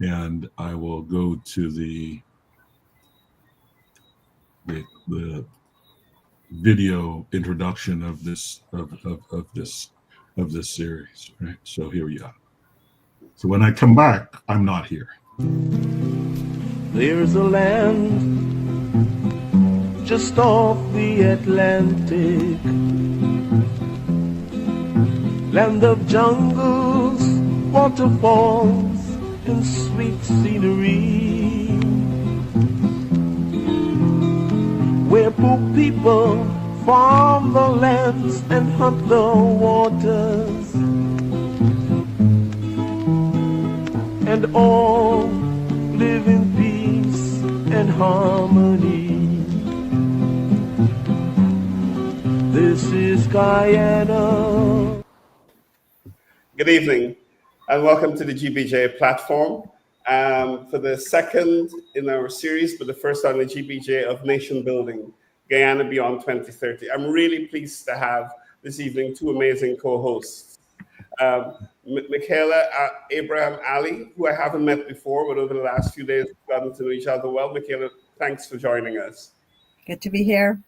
and I will go to the video introduction of this series. Right. So here we are. So when I come back, I'm not here. There's a land just off the Atlantic, land of jungles, waterfalls, and sweet scenery, where poor people farm the lands and hunt the waters, and all live in peace and harmony. This is Guyana. Good evening, and welcome to the GBJ platform for the second in our series, but the first on the GBJ of Nation Building, Guyana Beyond 2030. I'm really pleased to have this evening two amazing co-hosts. Michaela Abraham Ali, who I haven't met before, but over the last few days we've gotten to know each other well. Michaela, thanks for joining us. Good to be here.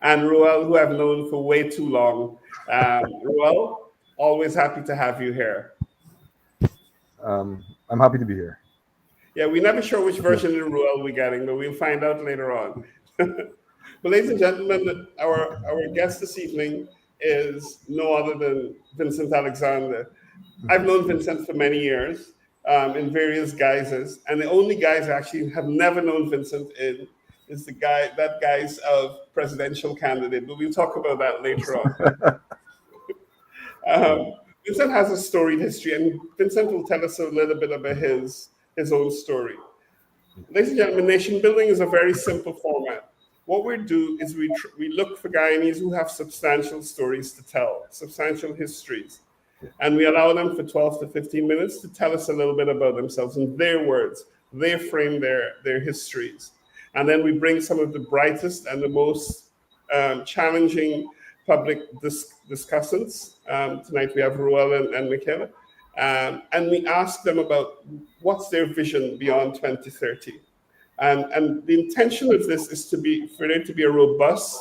And Ruel, who I've known for way too long. Ruel, always happy to have you here. I'm happy to be here. Yeah, we're never sure which version of Ruel we're getting, but we'll find out later on. But ladies and gentlemen, our guest this evening is no other than Vincent Alexander. I've known Vincent for many years in various guises, and the only guise I actually have never known Vincent in is that guise of presidential candidate, but we'll talk about that later on. Vincent has a storied history, and Vincent will tell us a little bit about his own story. Ladies and gentlemen, nation building is a very simple format. What we do is we look for Guyanese who have substantial stories to tell, substantial histories, and we allow them for 12 to 15 minutes to tell us a little bit about themselves in their words. They frame their histories. And then we bring some of the brightest and the most challenging public discussants. Tonight we have Ruel and Michaela. And we ask them about what's their vision beyond 2030. And the intention of this is for there to be a robust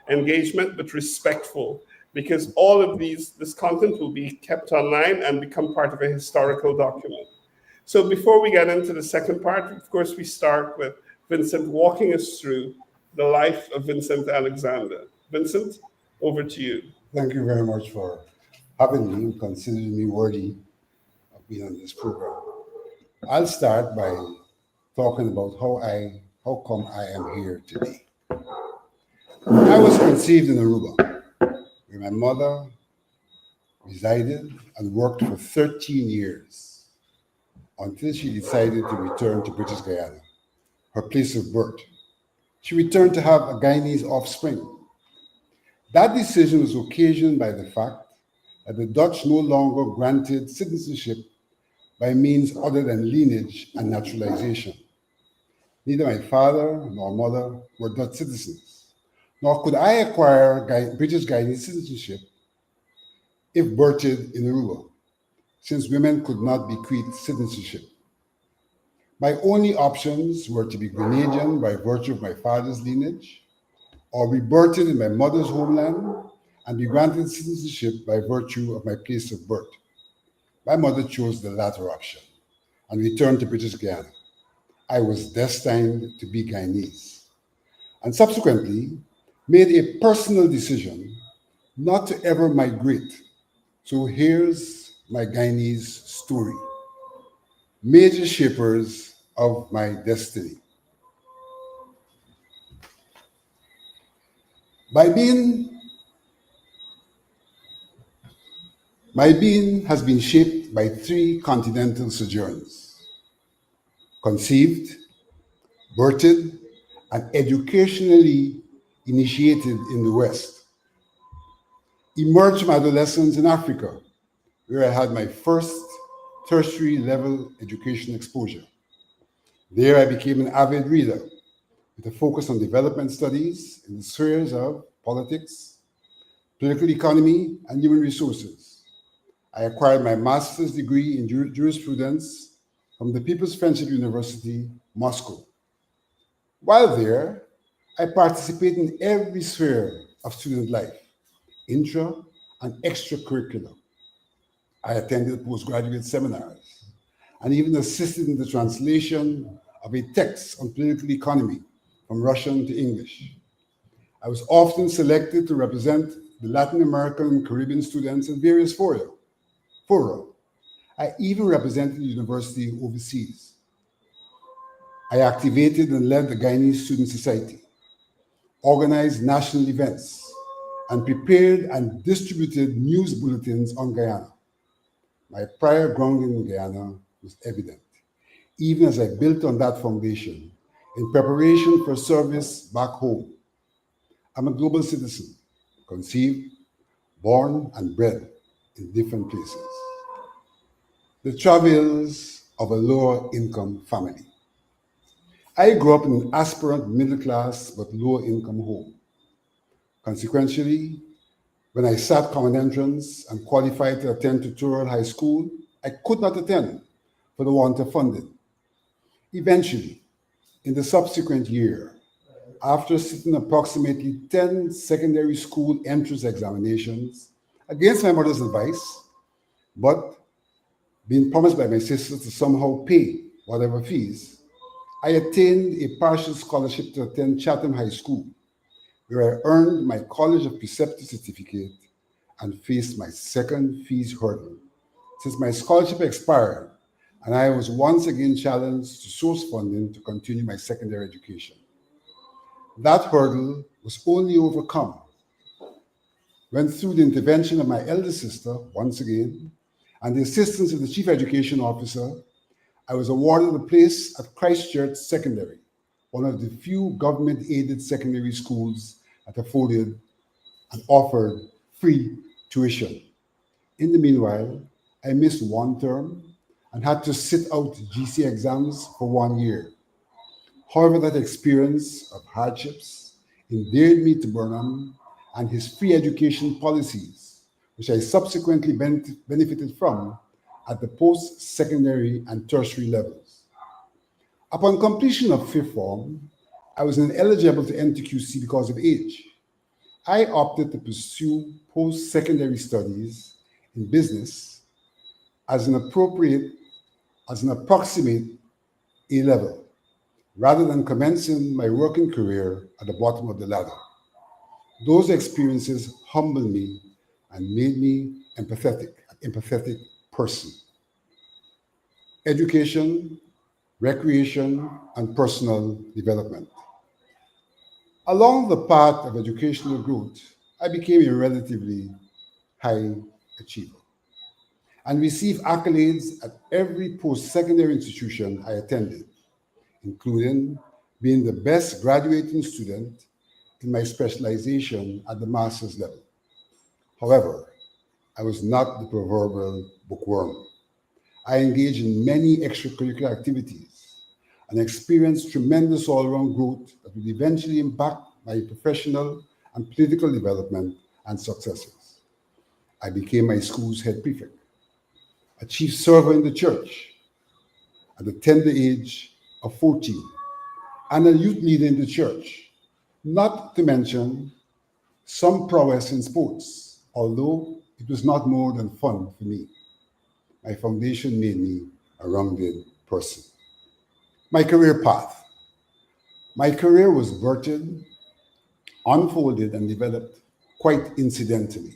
engagement, but respectful, because all of this content will be kept online and become part of a historical document. So before we get into the second part, of course, we start with Vincent walking us through the life of Vincent Alexander. Vincent, over to you. Thank you very much for having me and considering me worthy of being on this program. I'll start by talking about how come I am here today. I was conceived in Aruba, where my mother resided and worked for 13 years until she decided to return to British Guyana, her place of birth. She returned to have a Guyanese offspring. That decision was occasioned by the fact that the Dutch no longer granted citizenship by means other than lineage and naturalization. Neither my father nor mother were Dutch citizens, nor could I acquire British Guyanese citizenship if birthed in Aruba, since women could not bequeath citizenship. My only options were to be Grenadian by virtue of my father's lineage, or be birthed in my mother's homeland and be granted citizenship by virtue of my place of birth. My mother chose the latter option and returned to British Guyana. I was destined to be Guyanese, and subsequently made a personal decision not to ever migrate. So here's my Guyanese story. Major shapers of my destiny. My being has been shaped by 3 continental sojourns: conceived, birthed, and educationally initiated in the West. Emerged from adolescence in Africa, where I had my first tertiary level education exposure. There I became an avid reader with a focus on development studies in the spheres of politics, political economy, and human resources. I acquired my master's degree in jurisprudence from the People's Friendship University, Moscow. While there, I participated in every sphere of student life, intra and extracurricular. I attended postgraduate seminars and even assisted in the translation of a text on political economy from Russian to English. I was often selected to represent the Latin American and Caribbean students in various fora. I even represented the university overseas. I activated and led the Guyanese Student Society, organized national events, and prepared and distributed news bulletins on Guyana. My prior grounding in Guyana was evident, even as I built on that foundation in preparation for service back home. I'm a global citizen, conceived, born, and bred in different places. The travails of a lower income family. I grew up in an aspirant middle class but lower income home. Consequently, when I sat common entrance and qualified to attend tutorial high school, I could not attend for the want of funding. Eventually, in the subsequent year, after sitting approximately 10 secondary school entrance examinations against my mother's advice, but being promised by my sisters to somehow pay whatever fees, I attained a partial scholarship to attend Chatham High School, where I earned my College of Preceptors certificate and faced my second fees hurdle, since my scholarship expired and I was once again challenged to source funding to continue my secondary education. That hurdle was only overcome when, through the intervention of my elder sister, once again, and the assistance of the Chief Education Officer, I was awarded a place at Christchurch Secondary, one of the few government-aided secondary schools that afforded and offered free tuition. In the meanwhile, I missed one term and had to sit out GC exams for 1 year. However, that experience of hardships endeared me to Burnham and his free education policies, which I subsequently benefited from at the post-secondary and tertiary levels. Upon completion of fifth form, I was ineligible to enter QC because of age. I opted to pursue post-secondary studies in business as an approximate A level, rather than commencing my working career at the bottom of the ladder. Those experiences humbled me and made me an empathetic person. Education, recreation, and personal development. Along the path of educational growth, I became a relatively high achiever and received accolades at every post-secondary institution I attended, including being the best graduating student in my specialization at the master's level. However, I was not the proverbial bookworm. I engaged in many extracurricular activities and experienced tremendous all-around growth that would eventually impact my professional and political development and successes. I became my school's head prefect, a chief server in the church at the tender age of 14, and a youth leader in the church, not to mention some prowess in sports, although it was not more than fun for me. My foundation made me a rounded person. My career path. My career was birthed, unfolded, and developed quite incidentally.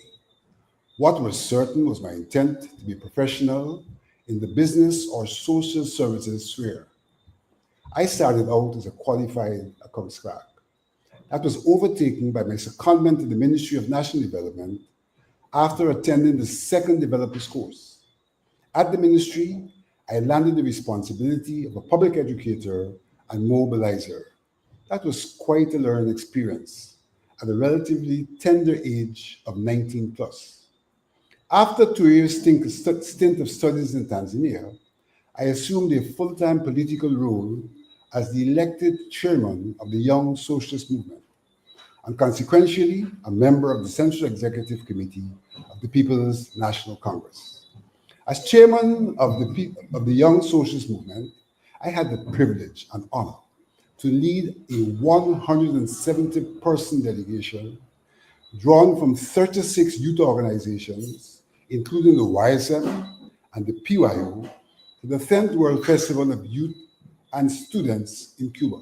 What was certain was my intent to be a professional in the business or social services sphere. I started out as a qualified accounts clerk. That was overtaken by my secondment to the Ministry of National Development after attending the second developers course. At the ministry, I landed the responsibility of a public educator and mobilizer. That was quite a learning experience at a relatively tender age of 19 plus. After 2 years stint of studies in Tanzania, I assumed a full-time political role as the elected chairman of the Young Socialist Movement, and consequentially a member of the Central Executive Committee of the People's National Congress. As chairman of the Young Socialist Movement, I had the privilege and honor to lead a 170-person delegation drawn from 36 youth organizations, including the YSM and the PYO, to the 10th World Festival of Youth and Students in Cuba.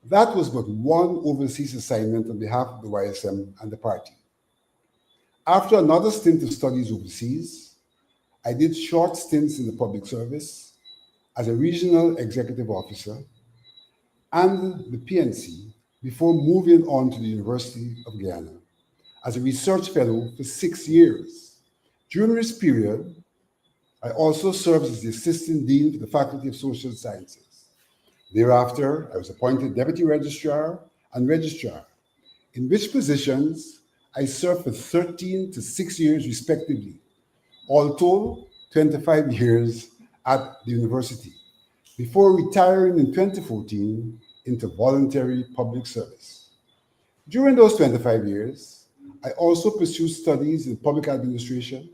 That was but one overseas assignment on behalf of the YSM and the party. After another stint of studies overseas, I did short stints in the public service as a regional executive officer and the PNC before moving on to the University of Guyana as a research fellow for 6 years. During this period, I also served as the assistant dean for the Faculty of Social Sciences. Thereafter, I was appointed deputy registrar and registrar, in which positions I served for 13 to 6 years respectively, all told 25 years at the university, before retiring in 2014 into voluntary public service. During those 25 years, I also pursued studies in public administration,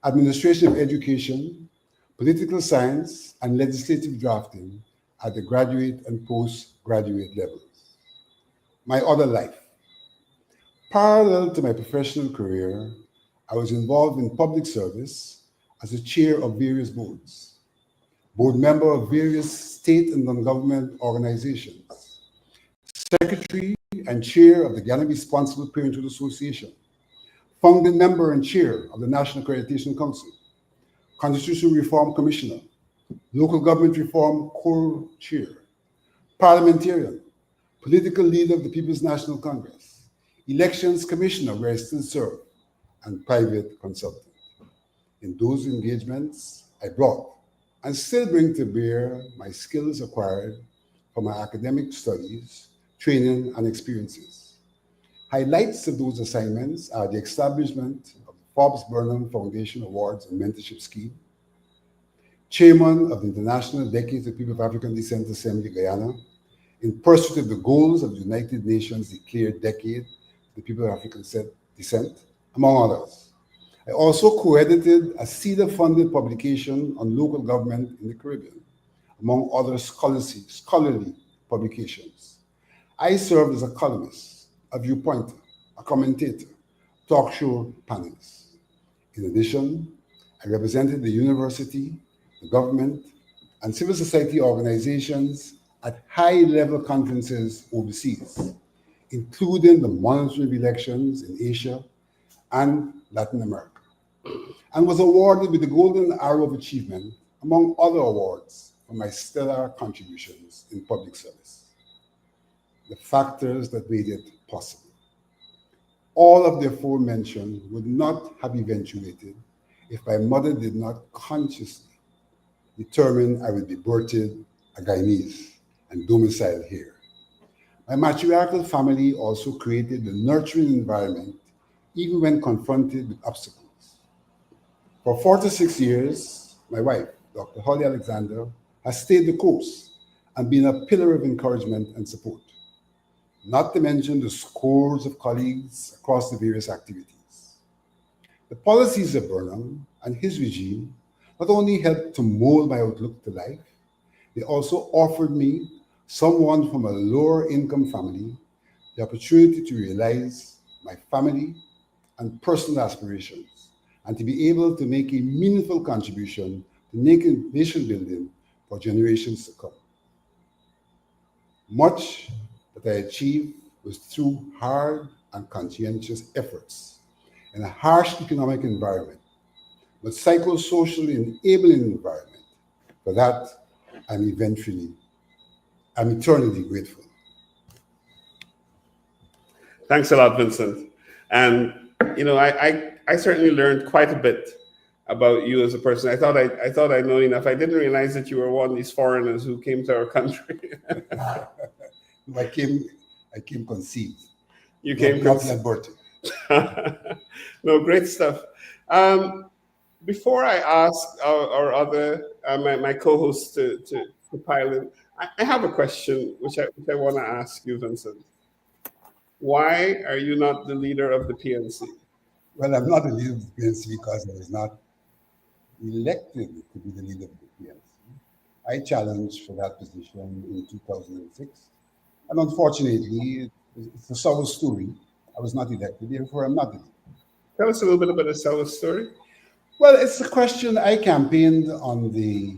administration of education, political science, and legislative drafting at the graduate and postgraduate levels. My other life. Parallel to my professional career, I was involved in public service as the chair of various boards, board member of various state and non-government organizations, secretary and chair of the Guyana Responsible Parenthood Association, founding member and chair of the National Accreditation Council, Constitutional Reform Commissioner, Local Government Reform Co-Chair, parliamentarian, political leader of the People's National Congress, Elections Commissioner, where I still serve, and private consultant. In those engagements, I brought and still bring to bear my skills acquired from my academic studies, training, and experiences. Highlights of those assignments are the establishment of the Forbes Burnham Foundation Awards and Mentorship Scheme, chairman of the International Decade of People of African Descent Assembly, Guyana, in pursuit of the goals of the United Nations declared Decade of the People of African Descent, among others. I also co-edited a CEDA-funded publication on local government in the Caribbean, among other scholarly publications. I served as a columnist, a viewpointer, a commentator, talk show panelist. In addition, I represented the university, the government, and civil society organizations at high-level conferences overseas, including the monitoring of elections in Asia and Latin America, and was awarded with the Golden Arrow of Achievement, among other awards, for my stellar contributions in public service. The factors that made it possible. All of the aforementioned would not have eventuated if my mother did not consciously determine I would be birthed a Guyanese and domiciled here. My matriarchal family also created the nurturing environment even when confronted with obstacles. For 46 years, my wife, Dr. Holly Alexander, has stayed the course and been a pillar of encouragement and support, not to mention the scores of colleagues across the various activities. The policies of Burnham and his regime not only helped to mold my outlook to life, they also offered me, someone from a lower income family, the opportunity to realize my family and personal aspirations, and to be able to make a meaningful contribution to nation building for generations to come. Much that I achieved was through hard and conscientious efforts in a harsh economic environment, but psychosocially enabling environment. For that, I'm eternally grateful. Thanks a lot, Vincent. And I certainly learned quite a bit about you as a person. I thought I know enough. I didn't realize that you were one of these foreigners who came to our country. I came conceived. You came not aborted. No, great stuff. Before I ask our other my co-hosts to pile in, I have a question which I want to ask you, Vincent. Why are you not the leader of the PNC? Well, I'm not the leader of the PNC because I was not elected to be the leader of the PNC. I challenged for that position in 2006. And unfortunately, it's a sour story. I was not elected, therefore I'm not elected. Tell us a little bit about the Seller story. Well, it's a question I campaigned on the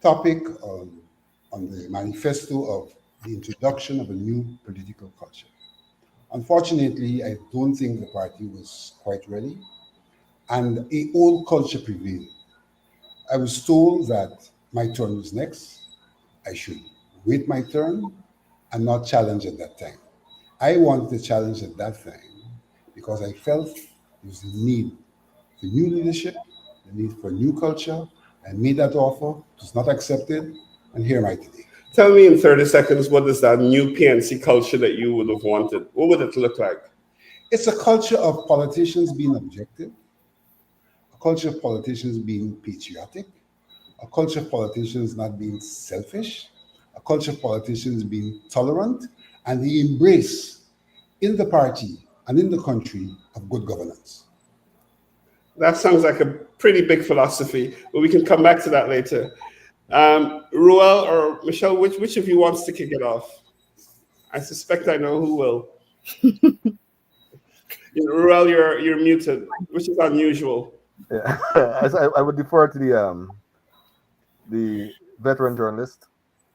topic on the manifesto of the introduction of a new political culture. Unfortunately, I don't think the party was quite ready, and a old culture prevailed. I was told that my turn was next. I should wait my turn and not challenge at that time. I wanted to challenge at that time because I felt there was a need for new leadership, the need for a new culture. I made that offer, it was not accepted, and here am I today. Tell me in 30 seconds, what is that new PNC culture that you would have wanted? What would it look like? It's a culture of politicians being objective, a culture of politicians being patriotic, a culture of politicians not being selfish, a culture of politicians being tolerant, and the embrace in the party and in the country of good governance. That sounds like a pretty big philosophy, but we can come back to that later. Ruel or Michelle, which of you wants to kick it off? I suspect I know who will. Ruel, you're muted, which is unusual. Yeah. I would defer to the veteran journalist.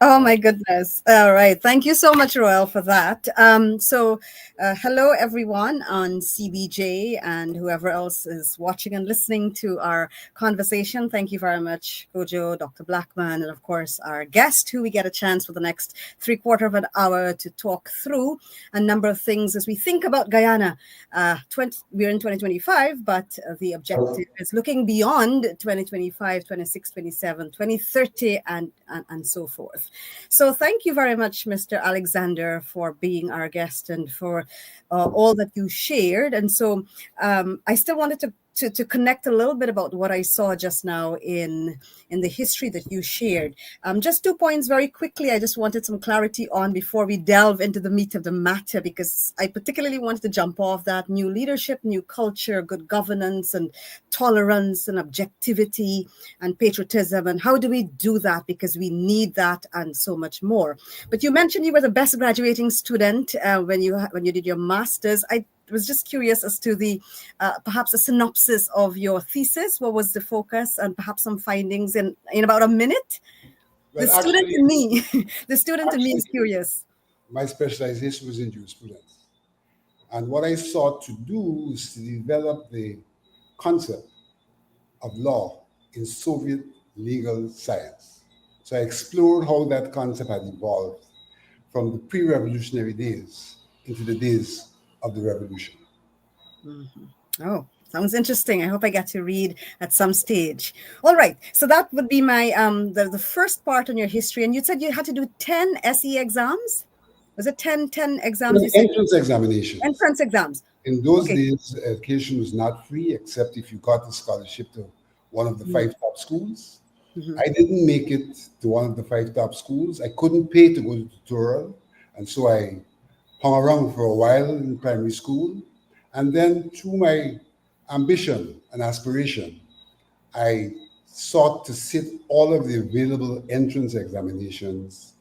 Oh my goodness. All right. Thank you so much, Roel, for that. Hello, everyone on CBJ and whoever else is watching and listening to our conversation. Thank you very much, Kojo, Dr. Blackman, and of course, our guest, who we get a chance for the next 3/4 of an hour to talk through a number of things as we think about Guyana. We're in 2025, but the objective is looking beyond 2025, 26, 27, 2030, and so forth. So thank you very much, Mr. Alexander, for being our guest and for all that you shared. And so I still wanted to connect a little bit about what I saw just now in the history that you shared. Just 2 points very quickly. I just wanted some clarity on before we delve into the meat of the matter, because I particularly wanted to jump off that new leadership, new culture, good governance and tolerance and objectivity and patriotism. And how do we do that? Because we need that and so much more. But you mentioned you were the best graduating student when you did your master's. I was just curious as to the perhaps a synopsis of your thesis. What was the focus, and perhaps some findings in about a minute? Well, The student in me is curious. My specialization was in jurisprudence. And what I sought to do was to develop the concept of law in Soviet legal science. So I explored how that concept had evolved from the pre-revolutionary days into the days of the revolution. Mm-hmm. Oh, sounds interesting. I hope I get to read at some stage. All right. So that would be my the first part on your history. And you said you had to do 10 SE exams? Was it 10 exams? You said? Entrance examinations. Entrance exams. In those days, education was not free except if you got a scholarship to one of the 5 top schools. Mm-hmm. I didn't make it to one of the 5 top schools. I couldn't pay to go to tutorial. And so I hung around for a while in primary school. And then through my ambition and aspiration, I sought to sit all of the available entrance examinations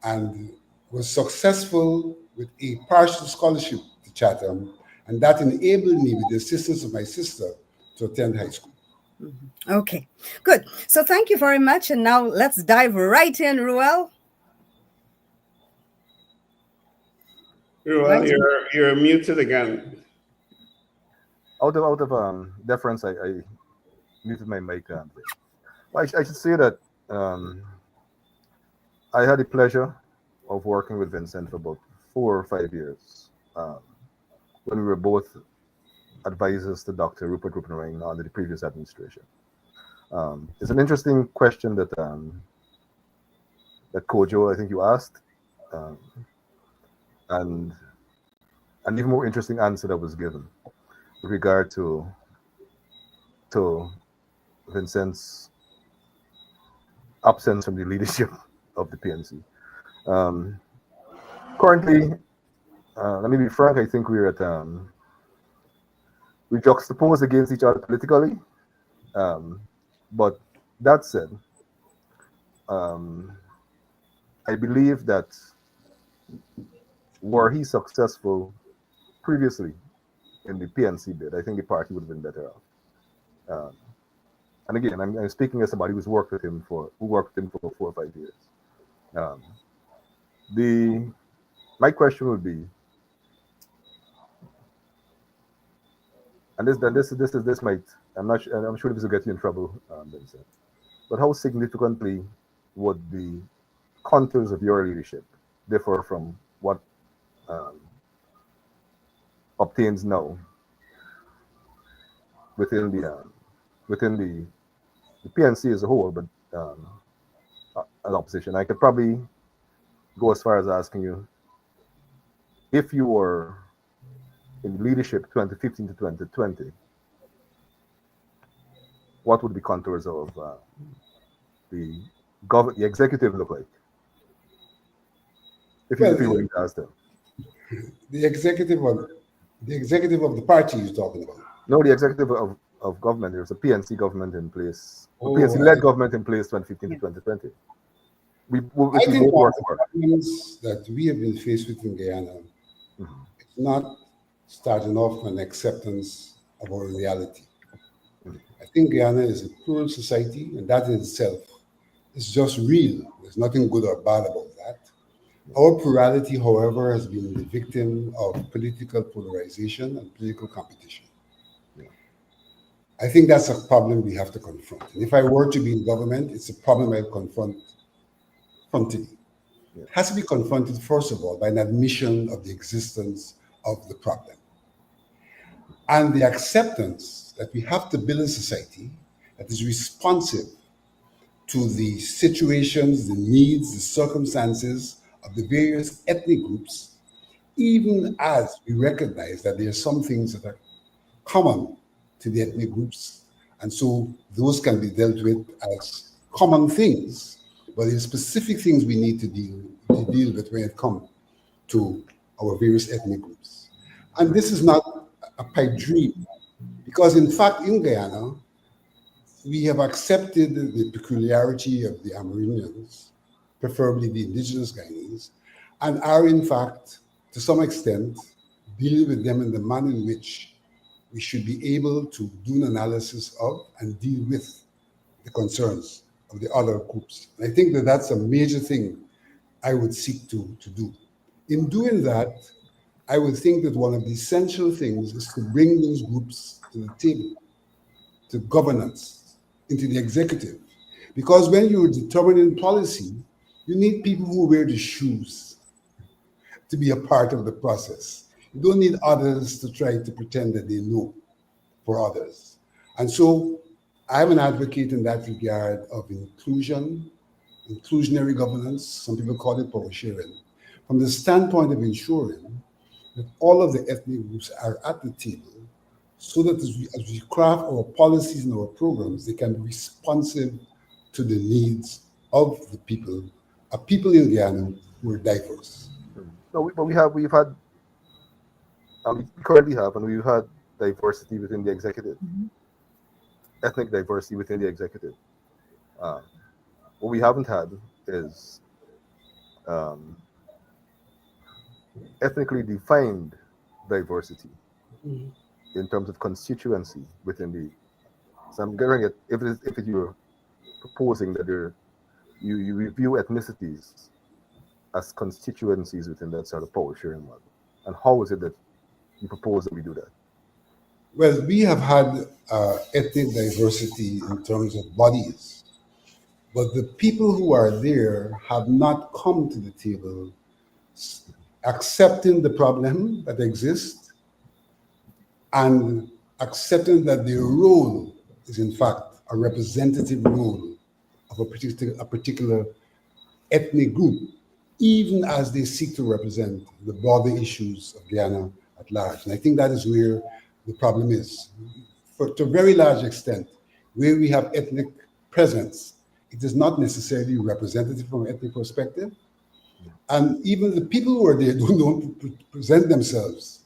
and was successful with a partial scholarship to Chatham. And that enabled me, with the assistance of my sister, to attend high school. Mm-hmm. Okay, good. So thank you very much. And now let's dive right in, Ruel. Ruel, you're muted again. Out of deference, I muted my mic. Well, I should say that I had the pleasure of working with Vincent for about 4 or 5 years when we were both advisors to Dr. Rupert Rupenring under the previous administration. It's an interesting question that Kojo, I think you asked, and an even more interesting answer that was given with regard to Vincent's absence from the leadership of the PNC. Currently, let me be frank, I think we're at we juxtapose against each other politically, But that said, I believe that were he successful previously in the PNC bid, I think the party would have been better off. And again, I'm speaking as somebody who worked with him for 4 or 5 years. My question would be, and this might, I'm sure this will get you in trouble, Vincent, but how significantly would the contours of your leadership differ from what obtains now within the PNC as a whole, but as opposition? I could probably go as far as asking you, if you were in leadership 2015 to 2020, what would the contours of the executive look like? If you're willing to ask them. The executive of the party you're talking about. No, the executive of government. There's a PNC government in place, PNC-led government in place 2015 to 2020. I think one of the problems that we have been faced with in Guyana is not starting off with an acceptance of our reality. I think Guyana is a plural society, and that in itself is just real. There's nothing good or bad about that. Our plurality, however, has been the victim of political polarization and political competition. I think that's a problem we have to confront. And if I were to be in government, it's a problem I confront frontally. It has to be confronted, first of all, by an admission of the existence of the problem. And the acceptance that we have to build a society that is responsive to the situations, the needs, the circumstances of the various ethnic groups, even as we recognize that there are some things that are common to the ethnic groups. And so those can be dealt with as common things, but there are specific things we need to deal with when it comes to our various ethnic groups. And this is not a pipe dream, because in fact, in Guyana, we have accepted the peculiarity of the Amerindians, preferably the indigenous Guyanese, and are in fact, to some extent, dealing with them in the manner in which we should be able to do an analysis of and deal with the concerns of the other groups. And I think that that's a major thing I would seek to do. In doing that, I would think that one of the essential things is to bring those groups to the table, to governance, into the executive. Because when you're determining policy, you need people who wear the shoes to be a part of the process. You don't need others to try to pretend that they know for others. And so I'm an advocate in that regard of inclusion, inclusionary governance. Some people call it power sharing, from the standpoint of ensuring that all of the ethnic groups are at the table, so that as we craft our policies and our programs, they can be responsive to the needs of the people in Guyana who are diverse. No, but we currently have, and we've had diversity within the executive, ethnic diversity within the executive. What we haven't had is ethnically defined diversity in terms of constituency within the. So I'm getting it. If you're proposing that you review ethnicities as constituencies within that sort of power sharing model, and how is it that you propose that we do that? Well, we have had ethnic diversity in terms of bodies, but the people who are there have not come to the table accepting the problem that exists and accepting that their role is in fact a representative role of a particular ethnic group, even as they seek to represent the broader issues of Guyana at large. And I think that is where the problem is. To a very large extent, where we have ethnic presence, it is not necessarily representative from an ethnic perspective. And even the people who are there don't present themselves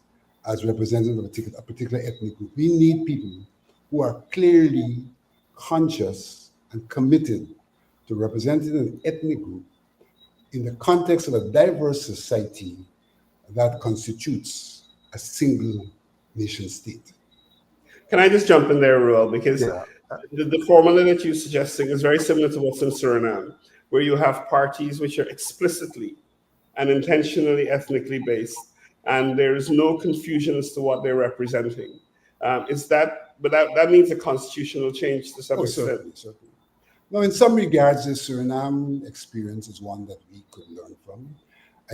as representatives of a particular ethnic group. We need people who are clearly conscious, and committed to representing an ethnic group in the context of a diverse society that constitutes a single nation state. Can I just jump in there, Ruel? Because Yeah. the formula that you're suggesting is very similar to what's in Suriname, where you have parties which are explicitly and intentionally ethnically based, and there is no confusion as to what they're representing. But that means a constitutional change to some Oh, extent. certainly, certainly. Now, in some regards, the Suriname experience is one that we could learn from.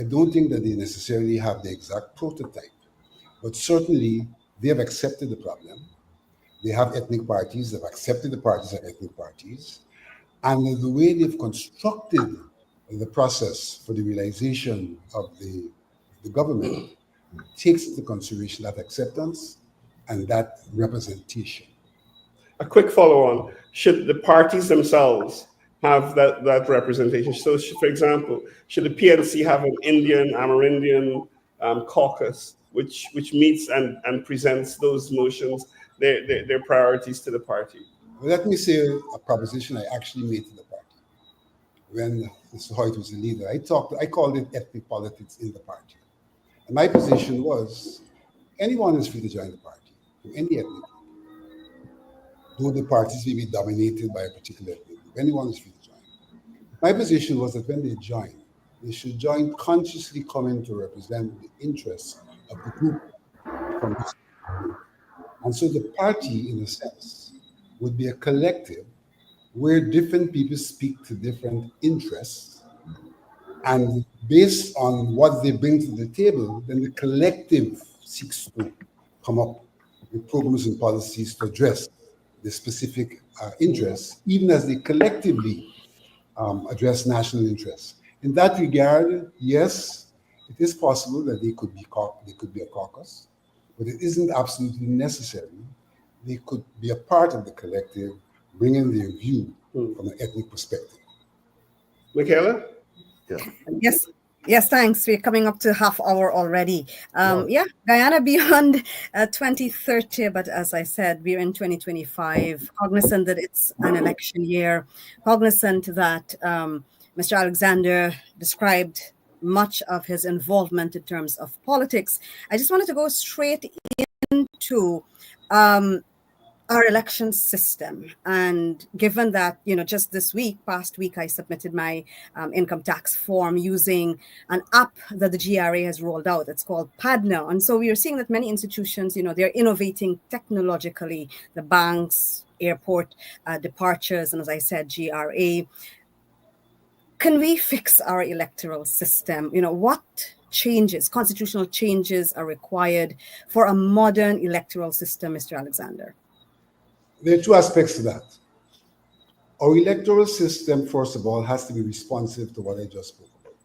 I don't think that they necessarily have the exact prototype, but certainly they have accepted the problem. They have ethnic parties, they've accepted the parties as ethnic parties, and the way they've constructed the process for the realization of the government takes into consideration that acceptance and that representation. A quick follow-on: should the parties themselves have that representation? So, for example, should the PNC have an Indian, Amerindian caucus, which meets and presents those notions, their priorities to the party? Well, let me say a proposition I actually made to the party when Mr. Hoyt was the leader. I called it ethnic politics in the party. And my position was anyone is free to join the party from any ethnic group, though the parties may be dominated by a particular ethnic group. Anyone is free to join. My position was that when they join, they should join consciously coming to represent the interests of the group from this group. And so the party, in a sense, would be a collective where different people speak to different interests, and based on what they bring to the table, then the collective seeks to come up with programs and policies to address the specific interests, even as they collectively address national interests. In that regard, yes, it is possible that they could be a caucus, but it isn't absolutely necessary. They could be a part of the collective, bringing their view from an ethnic perspective. Michaela? Yeah. Yes, thanks. We're coming up to half hour already. Yeah, Guyana Beyond 2030, but as I said, we're in 2025, cognizant that it's an election year, cognizant that Mr. Alexander described much of his involvement in terms of politics. I just wanted to go straight into our election system. And given that, just this past week, I submitted my income tax form using an app that the GRA has rolled out. It's called Padna. And so we are seeing that many institutions, they're innovating technologically, the banks, airport departures, and as I said, GRA. Can we fix our electoral system? What changes, constitutional changes are required for a modern electoral system, Mr. Alexander? There are two aspects to that. Our electoral system, first of all, has to be responsive to what I just spoke about,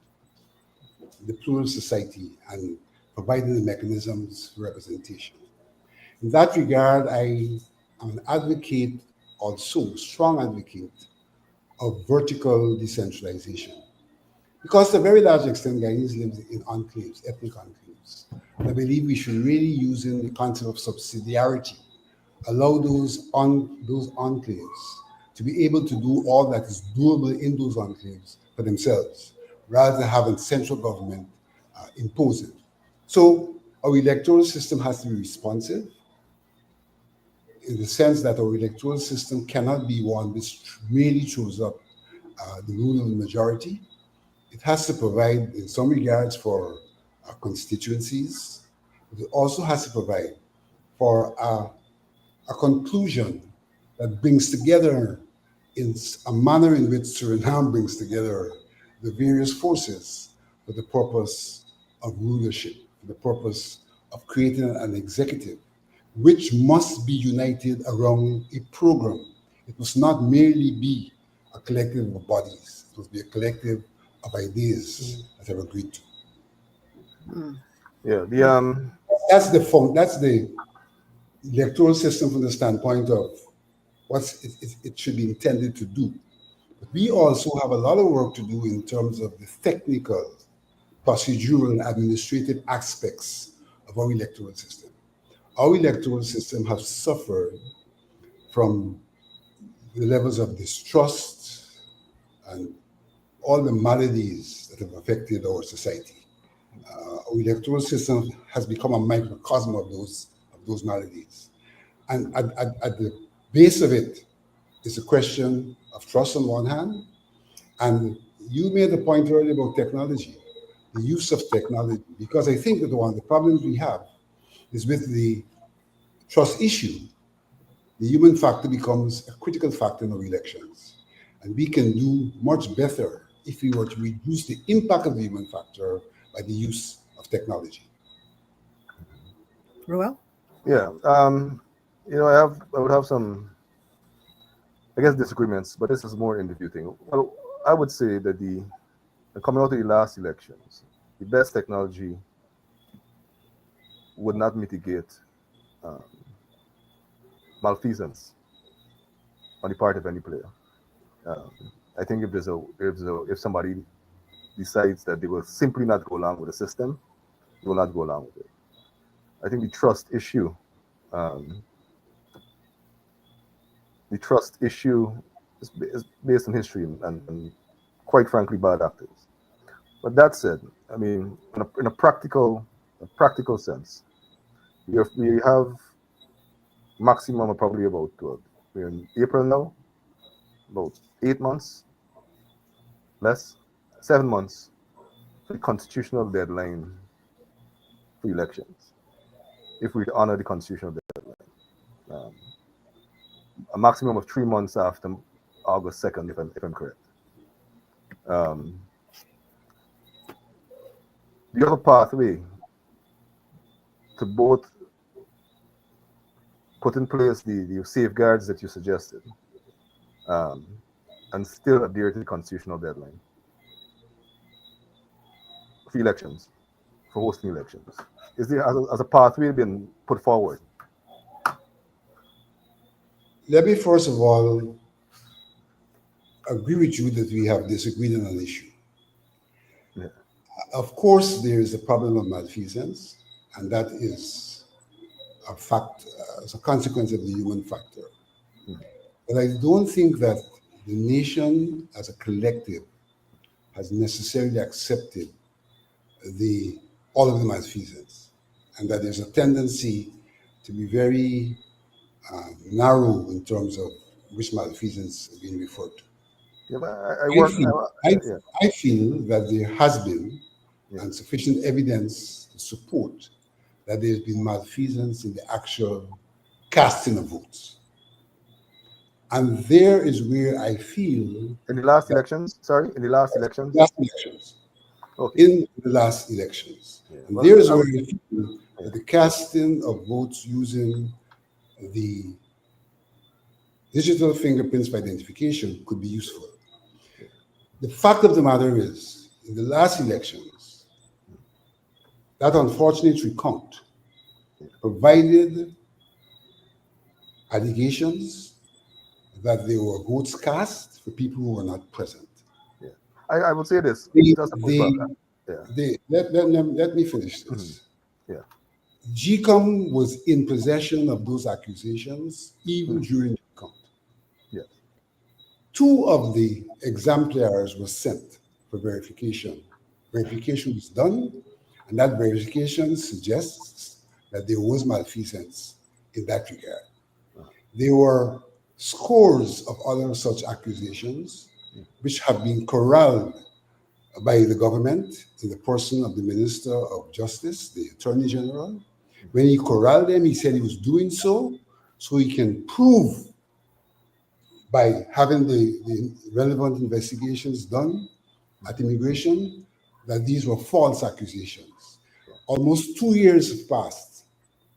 the plural society and providing the mechanisms for representation. In that regard, I am an advocate, also strong advocate, of vertical decentralization. Because to a very large extent, Guyanese live in enclaves, ethnic enclaves. And I believe we should really use in the concept of subsidiarity, allow those enclaves to be able to do all that is doable in those enclaves for themselves, rather than having central government impose it. So our electoral system has to be responsive in the sense that our electoral system cannot be one which really throws up the rule of the majority. It has to provide, in some regards, for constituencies. It also has to provide for a conclusion that brings together in a manner in which Suriname brings together the various forces for the purpose of rulership, for the purpose of creating an executive, which must be united around a program. It must not merely be a collective of bodies. It must be a collective of ideas that are agreed to. Yeah. That's the electoral system from the standpoint of what it should be intended to do. But we also have a lot of work to do in terms of the technical, procedural, and administrative aspects of our electoral system. Our electoral system has suffered from the levels of distrust and all the maladies that have affected our society. Our electoral system has become a microcosm of those maladies. And at the base of it is a question of trust on one hand, and you made a point earlier about technology, the use of technology, because I think that one of the problems we have is with the trust issue, the human factor becomes a critical factor in our elections. And we can do much better if we were to reduce the impact of the human factor by the use of technology. Ruel? Yeah. I would have some, I guess, disagreements, but this is more in the view thing. Well, I would say that coming out of the last elections, the best technology would not mitigate malfeasance on the part of any player. I think if somebody decides that they will simply not go along with the system, they will not go along with it. I think the trust issue is based on history and quite frankly bad actors. But that said, I mean, in a practical sense, we have maximum of probably about we're in April now, about 8 months, less, 7 months, for the constitutional deadline for elections. If we honor the constitutional deadline, a maximum of 3 months after August 2nd, if I'm correct. Do you have a pathway to both put in place the safeguards that you suggested and still adhere to the constitutional deadline for elections, for hosting elections? Is there as a pathway been put forward? Let me first of all agree with you that we have disagreed on an issue. Yeah. Of course, there is a problem of malfeasance, and that is a fact as a consequence of the human factor. But I don't think that the nation as a collective has necessarily accepted all of the malfeasance, and that there's a tendency to be very narrow in terms of which malfeasance is being referred to. Yeah, but I feel that there has been insufficient evidence to support that there's been malfeasance in the actual casting of votes. And there is where I feel... In the last elections? Sorry? In the last elections? Last elections. Okay. In the last elections. Yeah. And there is where I feel that the casting of votes using the digital fingerprints for identification could be useful. The fact of the matter is, in the last elections, that unfortunate recount provided allegations that there were votes cast for people who were not present. Yeah. I would say this. Let me finish this. Yeah. GCOM was in possession of those accusations even during the recount. Yes. 2 of the exemplars were sent for verification. Verification was done, and that verification suggests that there was malfeasance in that regard. There were scores of other such accusations which have been corralled by the government in the person of the Minister of Justice, the Attorney General. When he corralled them, he said he was doing so he can prove by having the relevant investigations done at immigration that these were false accusations. Almost 2 years have passed.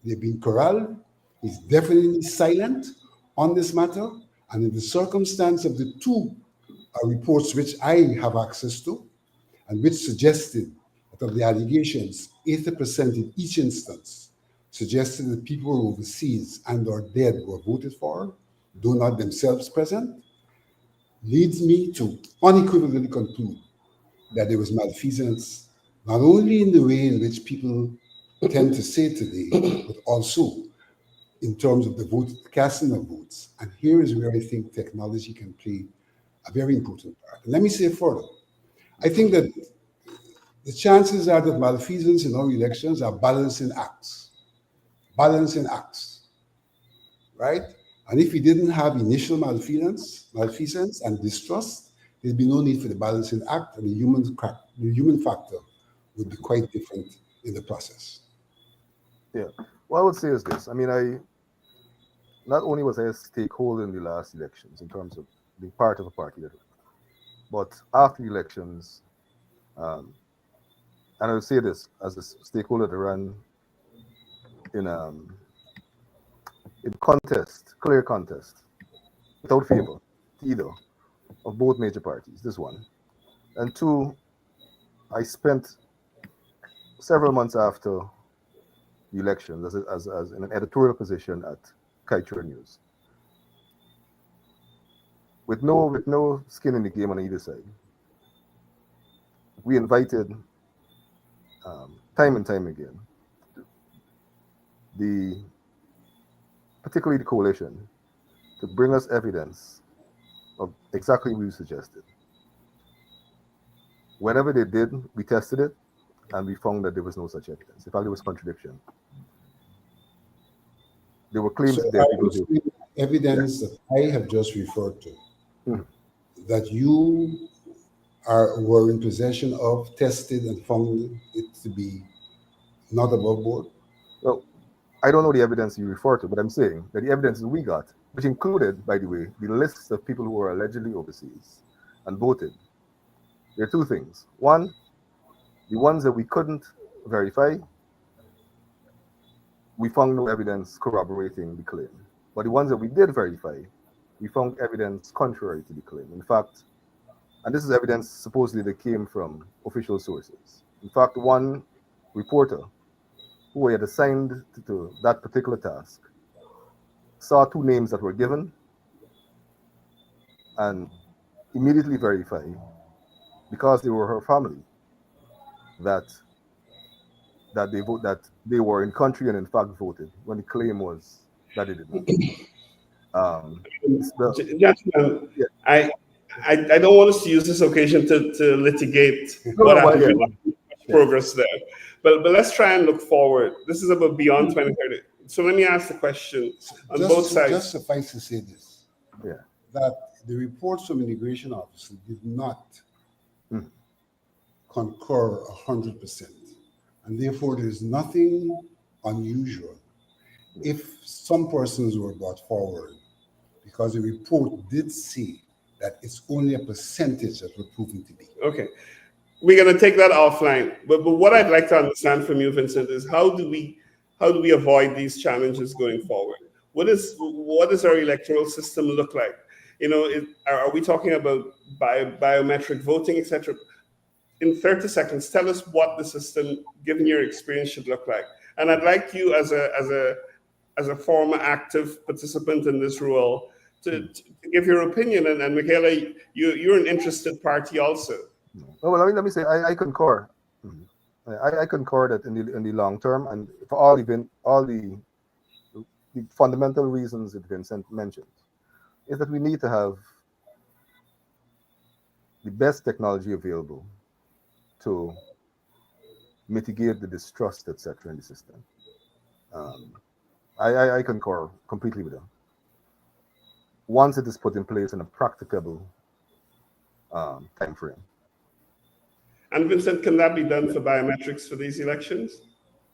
They've been corralled. He's definitely silent on this matter. And in the circumstance of the 2 reports which I have access to, and which suggested that of the allegations, 80% in each instance suggested that people who were overseas and or dead were voted for, though not themselves present, leads me to unequivocally conclude that there was malfeasance, not only in the way in which people tend to say today, but also in terms of the vote, casting of votes. And here is where I think technology can play a very important part. And let me say further, I think that the chances are that malfeasance in our elections are balancing acts, right? And if we didn't have initial malfeasance and distrust, there'd be no need for the balancing act, and the human factor would be quite different in the process. Yeah. What I would say is this. I mean, not only was I a stakeholder in the last elections in terms of being part of a party, but after the elections, and I would say this as a stakeholder that ran in clear contest, without favor to either of both major parties. This one, and two, I spent several months after the elections as in an editorial position at Kaichur News, with no skin in the game on either side. We invited time and time again particularly the coalition, to bring us evidence of exactly what you suggested. Whenever they did, we tested it, and we found that there was no such evidence. In fact, there was contradiction. There were claims So that people do. Evidence that I have just referred to, that you were in possession of, tested, and found it to be not above board? Well, I don't know the evidence you refer to, but I'm saying that the evidence we got, which included, by the way, the lists of people who were allegedly overseas and voted, there are two things. One, the ones that we couldn't verify, we found no evidence corroborating the claim. But the ones that we did verify, we found evidence contrary to the claim. In fact, and this is evidence supposedly that came from official sources. In fact, one reporter who had assigned to that particular task saw two names that were given and immediately verified, because they were her family, that they were in country and in fact voted, when the claim was that they did not. Gentlemen, yeah. I don't want us to use this occasion to litigate what happened. Progress there, but let's try and look forward. This is about beyond 2030. So let me ask the question on both sides. Just suffice to say this: that the reports from immigration officers did not concur 100%, and therefore there is nothing unusual if some persons were brought forward, because the report did say that it's only a percentage that were proven to be. Okay. We're going to take that offline. But what I'd like to understand from you, Vincent, is how do we avoid these challenges going forward? What does our electoral system look like? You know, are we talking about biometric voting, etc.? In 30 seconds, tell us what the system, given your experience, should look like. And I'd like you, as a former active participant in this role, to give your opinion. And Michaela, you're an interested party also. Well, let me say, I concur. I concur that in the long term, and for all the fundamental reasons that Vincent mentioned, is that we need to have the best technology available to mitigate the distrust, etc., in the system. I concur completely with them. Once it is put in place in a practicable time frame. And Vincent, can that be done for biometrics for these elections?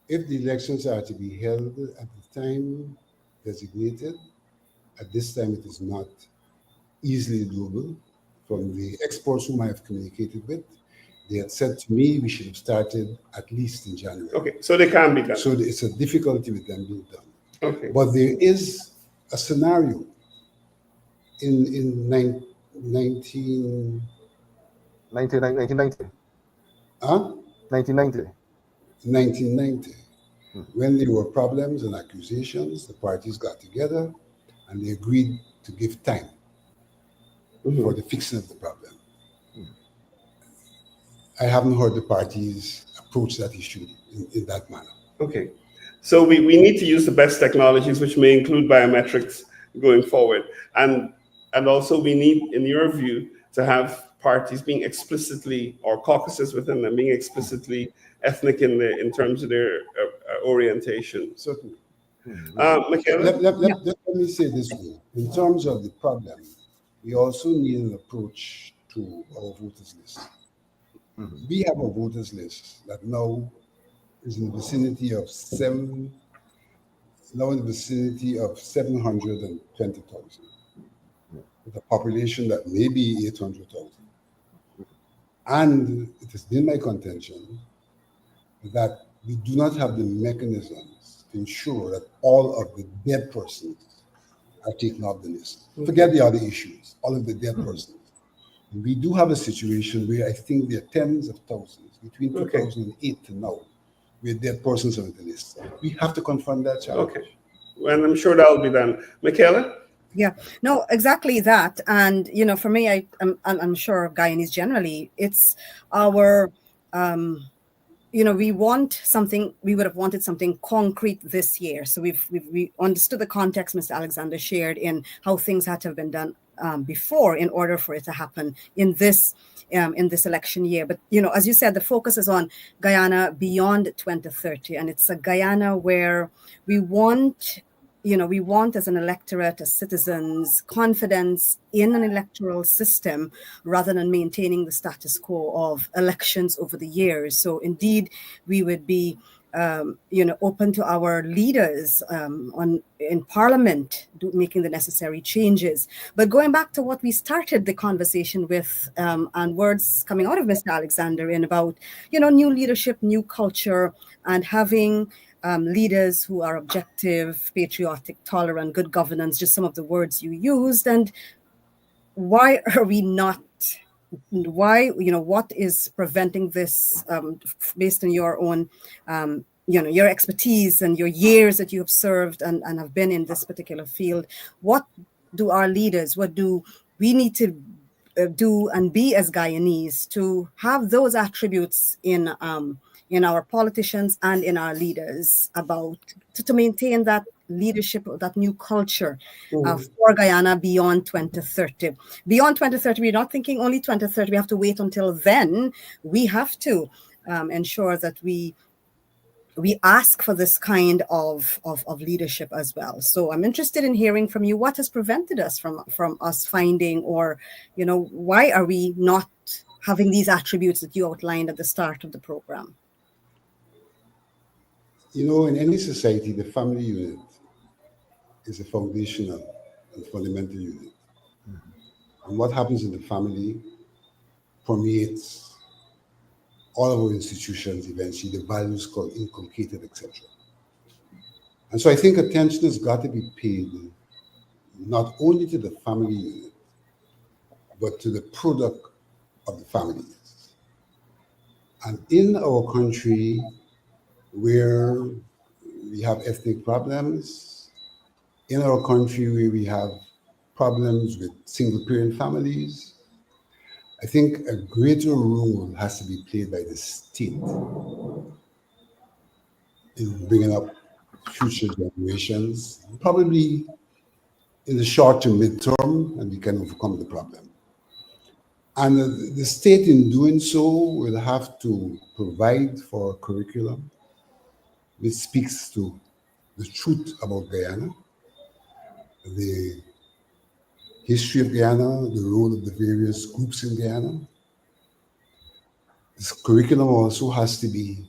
If the elections are to be held at the time designated, at this time it is not easily doable. From the experts whom I have communicated with, they had said to me we should have started at least in January. Okay, so they can be done. So it's a difficulty with them being done. Okay. But there is a scenario in 1990. Huh? 1990. 1990. When there were problems and accusations, the parties got together and they agreed to give time for the fixing of the problem. I haven't heard the parties approach that issue in that manner. Okay. So we need to use the best technologies, which may include biometrics going forward. And also we need, in your view, to have parties being explicitly, or caucuses within them being explicitly ethnic in terms of their orientation. Certainly. Michaela? Let me say this way. In terms of the problem, we also need an approach to our voters list. We have a voters list that now is in the vicinity of 720,000, with a population that may be 800,000. And it has been my contention that we do not have the mechanisms to ensure that all of the dead persons are taken off the list. Forget the other issues, all of the dead persons. And we do have a situation where I think there are tens of thousands between 2008 to now, where dead persons are on the list. We have to confront that challenge. Okay. And I'm sure that'll be done. Michaela? Yeah, no, exactly that. And, you know, for me, I'm sure Guyanese generally, it's our, you know, we want something, we would have wanted something concrete this year. So we understood the context Mr. Alexander shared in how things had to have been done before in order for it to happen in this election year. But, you know, as you said, the focus is on Guyana Beyond 2030. And it's a Guyana where we want, you know, we want as an electorate, as citizens, confidence in an electoral system rather than maintaining the status quo of elections over the years. So indeed, we would be, you know, open to our leaders in Parliament making the necessary changes. But going back to what we started the conversation with, and words coming out of Mr. Alexander in about, you know, new leadership, new culture, and having leaders who are objective, patriotic, tolerant, good governance, just some of the words you used. And why are we not? Why, you know, what is preventing this based on your own, you know, your expertise and your years that you have served and have been in this particular field? What do our leaders, what do we need to do and be as Guyanese to have those attributes in our politicians and in our leaders about to maintain that leadership, that new culture for Guyana beyond 2030. Beyond 2030, we're not thinking only 2030. We have to wait until then. We have to ensure that we ask for this kind of leadership as well. So I'm interested in hearing from you, what has prevented us from us finding, or, you know, why are we not having these attributes that you outlined at the start of the program? You know, in any society, the family unit is a foundational and fundamental unit. And what happens in the family permeates all of our institutions eventually, the values called inculcated, etc. And so I think attention has got to be paid not only to the family unit, but to the product of the families. And in our country, where we have ethnic problems, in our country where we have problems with single-parent families, I think a greater role has to be played by the state in bringing up future generations, probably in the short to mid-term, and we can overcome the problem. And the state, in doing so, will have to provide for a curriculum which speaks to the truth about Guyana, the history of Guyana, the role of the various groups in Guyana. This curriculum also has to be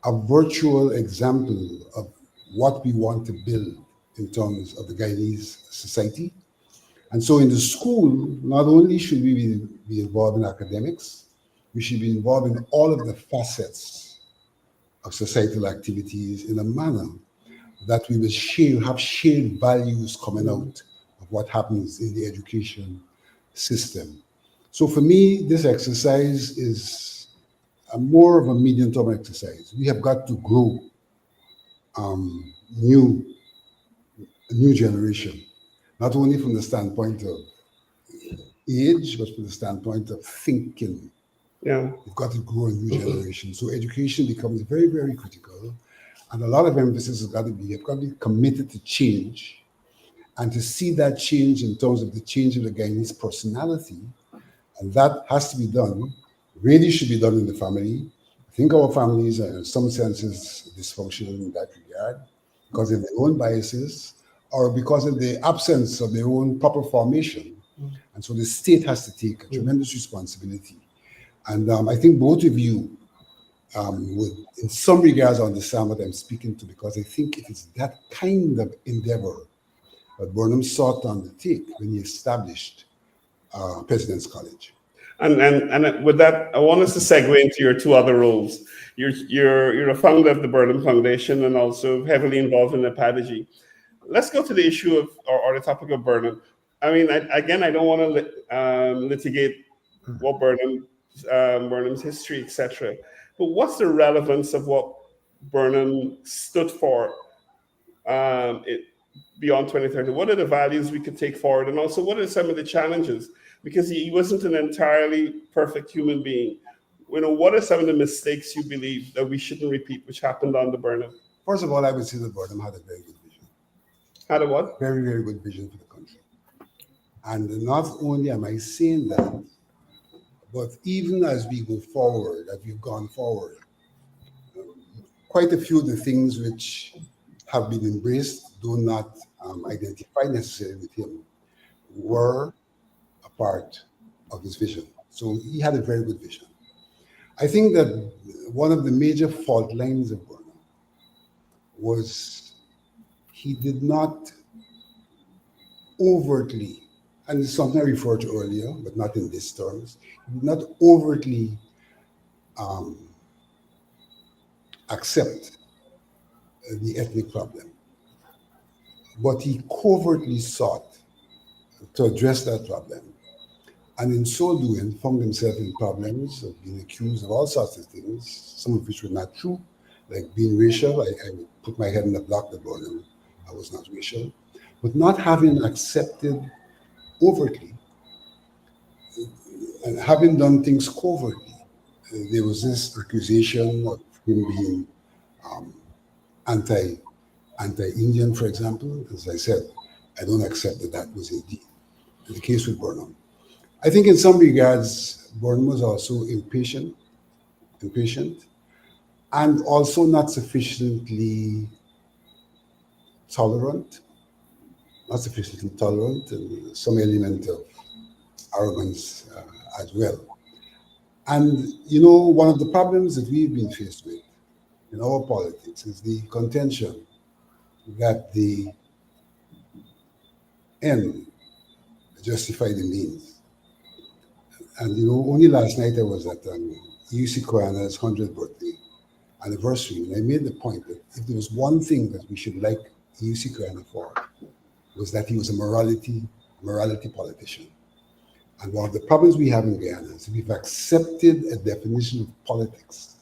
a virtual example of what we want to build in terms of the Guyanese society. And so in the school, not only should we be involved in academics, we should be involved in all of the facets of societal activities in a manner that we will have shared values coming out of what happens in the education system. So for me, this exercise is more of a medium-term exercise. We have got to grow a new generation, not only from the standpoint of age, but from the standpoint of thinking. Yeah. We've got to grow a new generation. So education becomes very, very critical. And a lot of emphasis has got to be, you've got to be committed to change and to see that change in terms of the change of the Guyanese personality. And that has to be done, really should be done in the family. I think our families are in some senses dysfunctional in that regard because of their own biases or because of the absence of their own proper formation. And so the state has to take a tremendous responsibility. And I think both of you would, in some regards, understand what I'm speaking to, because I think it is that kind of endeavor that Burnham sought to undertake when he established President's College. And with that, I want us to segue into your two other roles. You're a founder of the Burnham Foundation and also heavily involved in the pedagogy. Let's go to the issue of, or the topic of Burnham. I mean, I don't want to litigate what Burnham's history, etc. But what's the relevance of what Burnham stood for beyond 2030? What are the values we could take forward? And also, what are some of the challenges? Because he wasn't an entirely perfect human being. What are some of the mistakes you believe that we shouldn't repeat, which happened under Burnham? First of all, I would say that Burnham had a very good vision. Had a what? Very, very good vision for the country. And not only am I saying that, but even as we go forward, as we've gone forward, quite a few of the things which have been embraced, though not identified necessarily with him, were a part of his vision. So he had a very good vision. I think that one of the major fault lines of Burnham was he did not overtly, and it's something I referred to earlier, but not in these terms, he did not overtly accept the ethnic problem. But he covertly sought to address that problem. And in so doing, found himself in problems of being accused of all sorts of things, some of which were not true, like being racial. I would put my head in the block that Burnham, I was not racial. But not having accepted overtly and having done things covertly. There was this accusation of him being anti-Indian, for example. As I said, I don't accept that that was indeed the case with Burnham. I think in some regards, Burnham was also impatient, and also not sufficiently tolerant, and some element of arrogance as well. And, one of the problems that we've been faced with in our politics is the contention that the end justify the means. And, only last night I was at UC Guyana's 100th birthday anniversary, and I made the point that if there was one thing that we should like UC Guyana for, was that he was a morality politician. And one of the problems we have in Guyana is we've accepted a definition of politics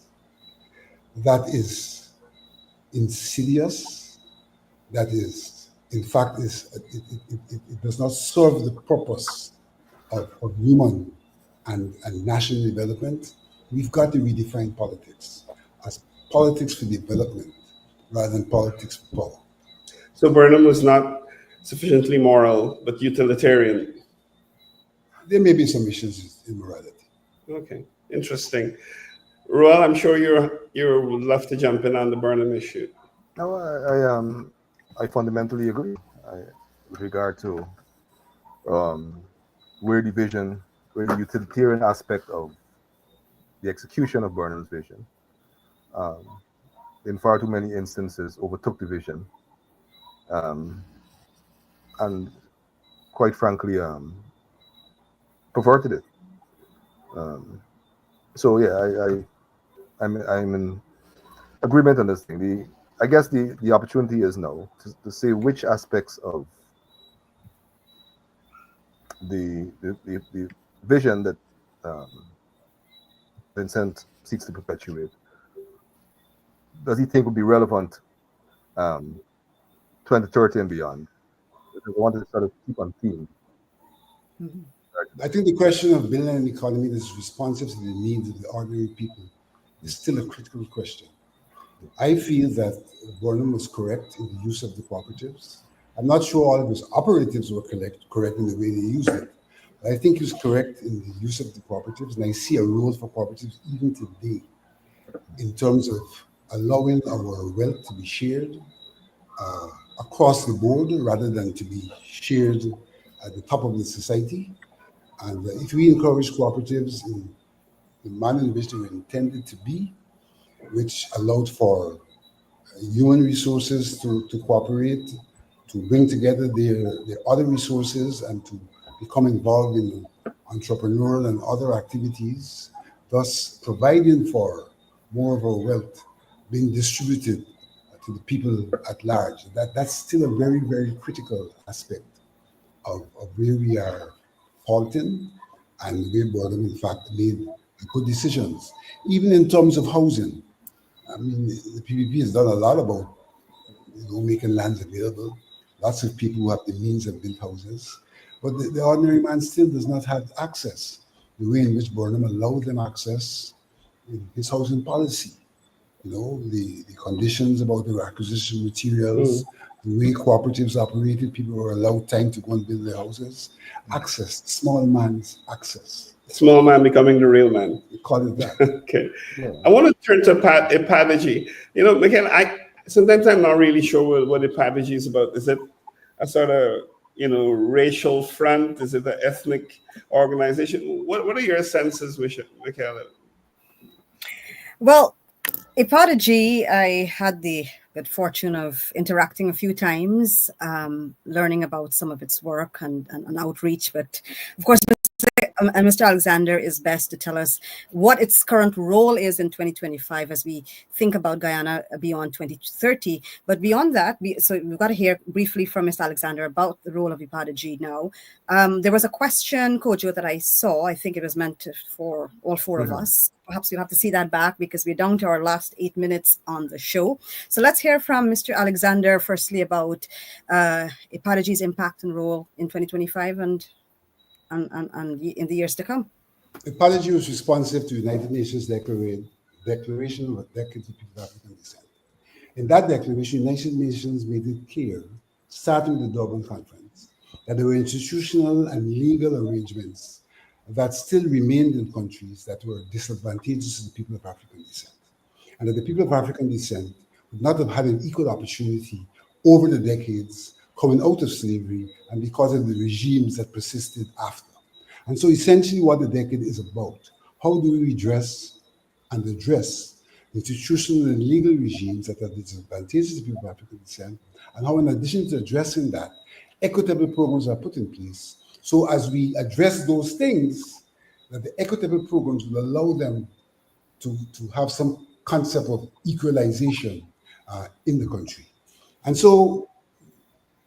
that is insidious, that is, in fact, it does not serve the purpose of human and national development. We've got to redefine politics as politics for development rather than politics for power. So Burnham was not sufficiently moral, but utilitarian. There may be some issues in morality. Okay, interesting. Ruel, I'm sure you would love to jump in on the Burnham issue. No, I fundamentally agree with regard to where the utilitarian aspect of the execution of Burnham's vision, in far too many instances, overtook the vision, and quite frankly, perverted it. So yeah, I'm in agreement on this thing. I guess the opportunity is now to say which aspects of the vision that Vincent seeks to perpetuate does he think would be relevant 2030 and beyond. I wanted to sort of keep on theme. Mm-hmm. I think the question of building an economy that is responsive to the needs of the ordinary people is still a critical question. I feel that Burnham was correct in the use of the cooperatives. I'm not sure all of his operatives were correct in the way they used it, but I think he was correct in the use of the cooperatives, and I see a role for cooperatives even today in terms of allowing our wealth to be shared uh, across the board rather than to be shared at the top of the society. And if we encourage cooperatives in the manner in which they were intended to be, which allowed for human resources to cooperate, to bring together their other resources and to become involved in entrepreneurial and other activities, thus providing for more of our wealth being distributed to the people at large. That's still a very, very critical aspect of where we are faulting and where Burnham, in fact, made good decisions. Even in terms of housing, I mean, the PPP has done a lot about making lands available. Lots of people who have the means have built houses, but the ordinary man still does not have access the way in which Burnham allowed them access in his housing policy. The conditions about the acquisition materials, the way cooperatives operated, people were allowed time to go and build their houses. Access, small man's access. Small man becoming the real man. We call it that. Okay. Yeah. I want to turn to epagogy. Michael, sometimes I'm not really sure what epagogy is about. Is it a sort of, racial front? Is it an ethnic organization? What are your senses, Michael? Well, Prodigy, I had the good fortune of interacting a few times, learning about some of its work and outreach. But of course, Mr. Alexander is best to tell us what its current role is in 2025 as we think about Guyana Beyond 2030. But beyond that, so we've got to hear briefly from Mr. Alexander about the role of Prodigy now. There was a question, Kojo, that I saw. I think it was meant for all four of us. Perhaps we'll have to see that back because we're down to our last 8 minutes on the show. So let's hear from Mr. Alexander firstly about Prodigy's impact and role in 2025 and in the years to come. Prodigy was responsive to the United Nations Declaration of Decades of People of African Descent. In that declaration, the United Nations made it clear, starting with the Durban Conference, that there were institutional and legal arrangements that still remained in countries that were disadvantageous to the people of African descent, and that the people of African descent would not have had an equal opportunity over the decades coming out of slavery and because of the regimes that persisted after. And so essentially what the decade is about, how do we redress and address institutional and legal regimes that are disadvantageous to people of African descent, and how in addition to addressing that, equitable programs are put in place. So as we address those things, that the equitable programs will allow them to have some concept of equalization in the country. And so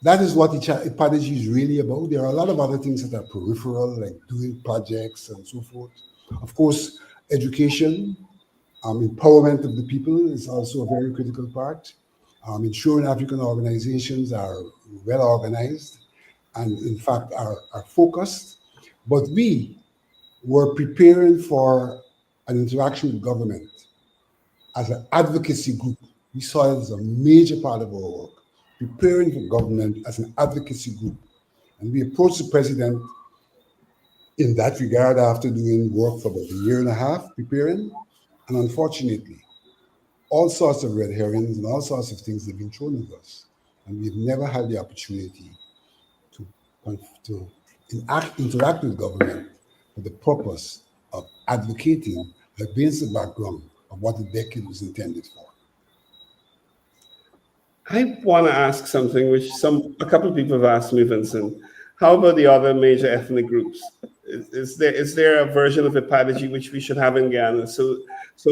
that is what Prodigy is really about. There are a lot of other things that are peripheral, like doing projects and so forth. Of course, education, empowerment of the people is also a very critical part. Ensuring African organizations are well organized and in fact are focused. But we were preparing for an interaction with government as an advocacy group. We saw it as a major part of our work, preparing for government as an advocacy group. And we approached the president in that regard after doing work for about a year and a half preparing. And unfortunately, all sorts of red herrings and all sorts of things have been thrown at us. And we've never had the opportunity to interact with government for the purpose of advocating against the background of what the decade was intended for. I want to ask something which a couple of people have asked me, Vincent. How about the other major ethnic groups? Is there a version of Prodigy which we should have in Guyana so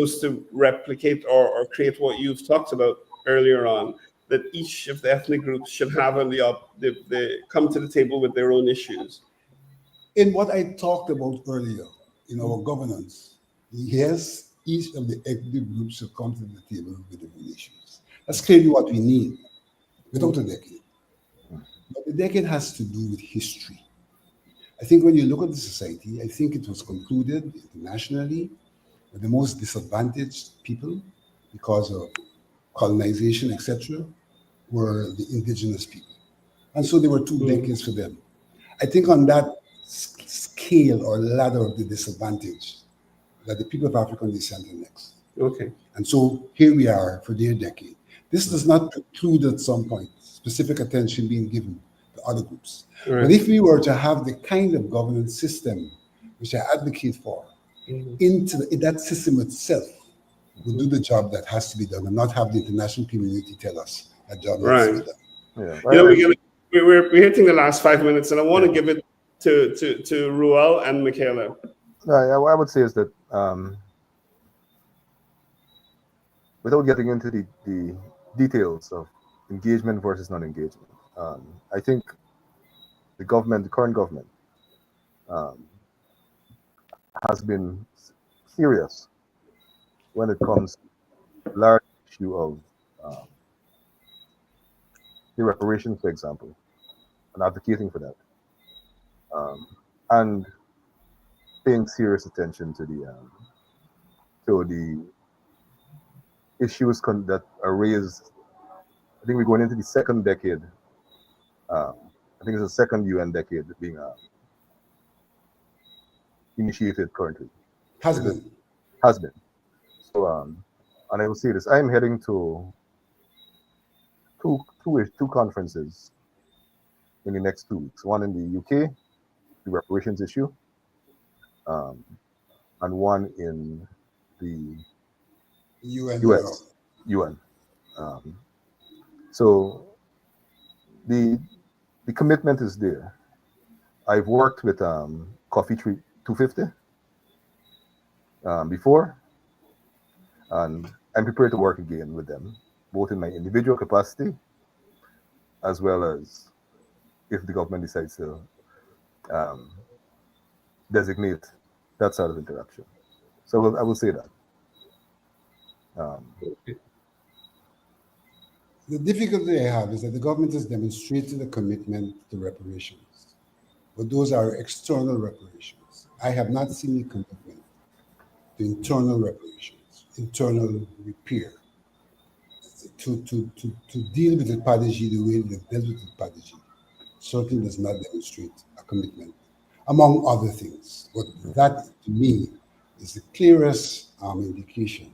as to replicate or create what you've talked about earlier on, that each of the ethnic groups should have they come to the table with their own issues? In what I talked about earlier, in our governance, yes, each of the ethnic groups should come to the table with their own issues. That's clearly what we need without a decade. But the decade has to do with history. I think when you look at the society, I think it was concluded internationally that the most disadvantaged people, because of colonization, etc., were the indigenous people. And so there were 2 decades for them. I think on that scale or ladder of the disadvantage, that the people of African descent are next. Okay. And so here we are for their decade. This does not preclude at some point specific attention being given to other groups. Right. But if we were to have the kind of governance system which I advocate for, in that system itself will do the job that has to be done and not have the international community tell us that job has to be done. Yeah. You know, we're hitting the last 5 minutes, and I want to give it to Ruel and Michaela. What I would say is that without getting into the details of engagement versus non-engagement, I think the current government, has been serious when it comes to the large issue of the reparations, for example, and advocating for that, and paying serious attention to the issues that are raised. I think we're going into the second decade. I think it's the second UN decade being initiated currently. Has been. So, and I will say this: I am heading to two conferences in the next 2 weeks. One in the UK, the reparations issue, and one in the US. UN. So the commitment is there. I've worked with Coffee Tree 250 before, and I'm prepared to work again with them, both in my individual capacity as well as if the government decides to designate that sort of interaction. So I will say that. The difficulty I have is that the government has demonstrated a commitment to reparations, but those are external reparations. I have not seen a commitment to internal reparations, internal repair, to deal with the Padaji the way they've dealt with the Padaji. Certainly does not demonstrate a commitment, among other things. But that, to me, is the clearest indication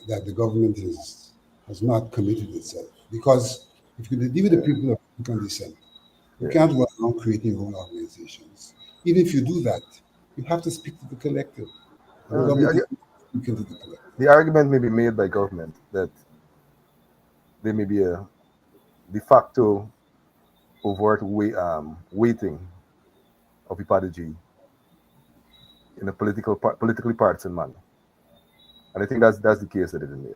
that the government has not committed itself. Because if you deal with the people of African descent, you can't go around creating your own organizations. Even if you do that, you have to speak to the collective. The argument may be made by government that there may be a de facto overt weighting of Ipadaji in a politically partisan manner. And I think that's the case that it is made.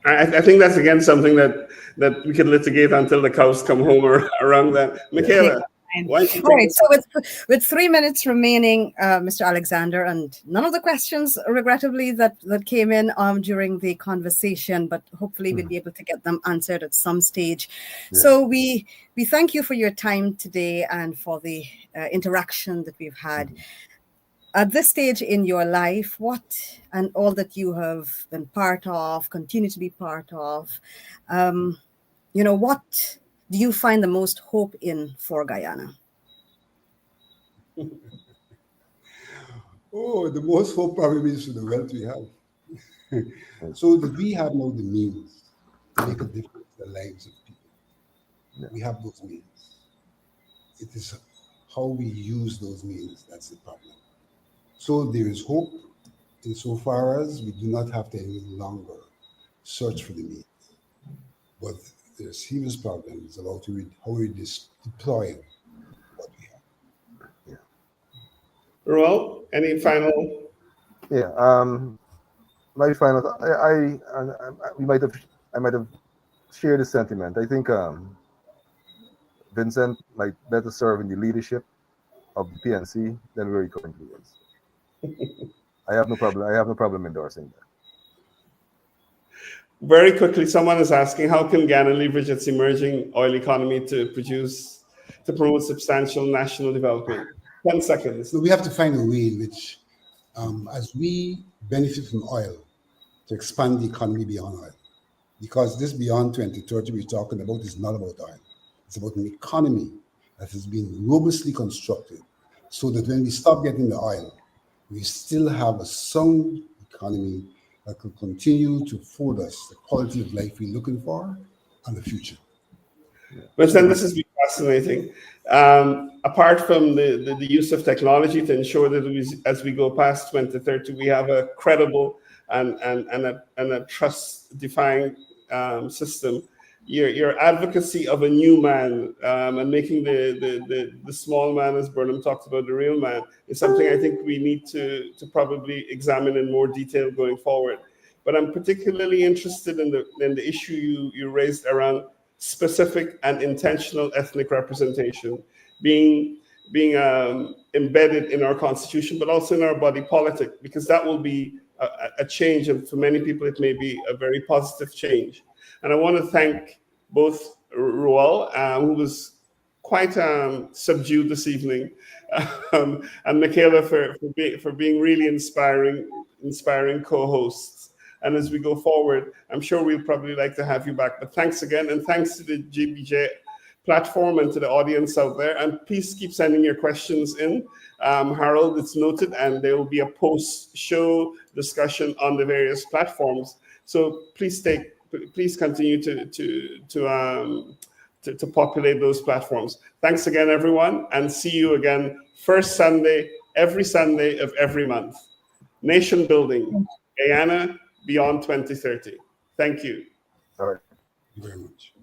I think that's again something that we could litigate until the cows come home or around that. Michaela, why don't you All right, so with 3 minutes remaining, Mr. Alexander, and none of the questions, regrettably, that came in during the conversation, but hopefully we'll be able to get them answered at some stage. Yeah. So we thank you for your time today and for the interaction that we've had. At this stage in your life, what and all that you have been part of, continue to be part of, what do you find the most hope in for Guyana? The most hope probably is for the wealth we have. So that we have now the means to make a difference in the lives of people. Yeah. We have those means. It is how we use those means that's the problem. So there is hope insofar as we do not have to any longer search for the means. But there are serious problems about how we deploy what we have. Yeah. Ruel, any final? Yeah. My final. I might have shared the sentiment. I think Vincent might better serve in the leadership of the PNC than where he currently is. I have no problem endorsing that. Very quickly, someone is asking, how can Ghana leverage its emerging oil economy to promote substantial national development? 10 seconds. So we have to find a way in which, as we benefit from oil, to expand the economy beyond oil. Because this beyond 2030 we're talking about is not about oil. It's about an economy that has been robustly constructed so that when we stop getting the oil, we still have a sound economy that can continue to afford us the quality of life we're looking for and the future. Vincent, this has been fascinating. Apart from the use of technology to ensure that as we go past 2030, we have a credible and a trust-defying system. Your advocacy of a new man and making the small man, as Burnham talked about, the real man, is something I think we need to probably examine in more detail going forward. But I'm particularly interested in the issue you raised around specific and intentional ethnic representation being embedded in our constitution, but also in our body politic, because that will be a change, and for many people it may be a very positive change. And I want to thank both Ruel, who was quite subdued this evening, and Michaela for being really inspiring co-hosts. And as we go forward, I'm sure we'll probably like to have you back. But thanks again, and thanks to the GBJ platform and to the audience out there. And please keep sending your questions in. Harold, it's noted, and there will be a post-show discussion on the various platforms. So please continue to populate those platforms. Thanks again, everyone, and see you again every Sunday of every month. Nation building, Guyana Beyond 2030. Thank you. All right. Thank you very much.